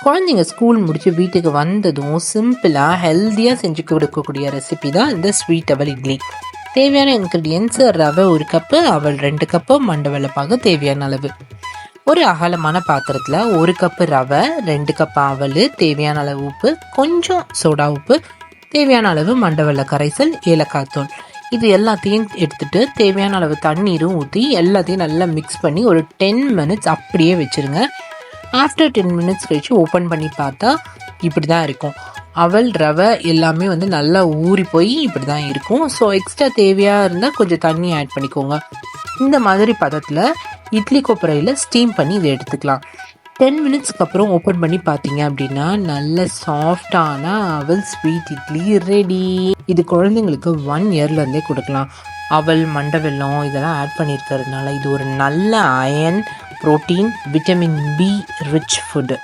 குழந்தைங்க ஸ்கூல் முடிச்சு வீட்டுக்கு வந்ததும் சிம்பிளாக ஹெல்த்தியாக செஞ்சு கொடுக்கக்கூடிய ரெசிபி தான் இந்த ஸ்வீட் அவல் இட்லி. தேவையான இன்க்ரீடியன்ஸ்: ரவை 1 கப்பு, அவல் 2 கப்பு, மண்டவெள்ளை பாகு தேவையான அளவு. ஒரு அகலமான பாத்திரத்தில் 1 கப்பு ரவை, 2 கப் அவல், தேவையான அளவு உப்பு, கொஞ்சம் சோடா உப்பு, தேவையான அளவு மண்டவெள்ளை கரைசல், ஏலக்காய் தூள், இது எல்லாத்தையும் எடுத்துட்டு தேவையான அளவு தண்ணீரும் ஊற்றி எல்லாத்தையும் நல்லா மிக்ஸ் பண்ணி ஒரு 10 மினிட்ஸ் அப்படியே வச்சுருங்க. ஆஃப்டர் 10 மினிட்ஸ் கழிச்சு ஓப்பன் பண்ணி பார்த்தா இப்படி தான் இருக்கும். அவல் ரவை எல்லாமே நல்லா ஊறி போய் இப்படி தான் இருக்கும். ஸோ எக்ஸ்ட்ரா தேவையாக இருந்தால் கொஞ்சம் தண்ணி ஆட் பண்ணிக்கோங்க. இந்த மாதிரி பதத்தில் இட்லி கொப்பரையில் ஸ்டீம் பண்ணி இதை எடுத்துக்கலாம். 10 மினிட்ஸ்க்கு அப்புறம் ஓப்பன் பண்ணி பார்த்தீங்க அப்படின்னா நல்ல சாஃப்டான அவல் ஸ்வீட் இட்லி ரெடி. இது குழந்தைங்களுக்கு 1 இயர்லேருந்தே கொடுக்கலாம். அவல், மண்டவெல்லம் இதெல்லாம் ஆட் பண்ணியிருக்கிறதுனால இது ஒரு நல்ல iron, protein, vitamin B rich food.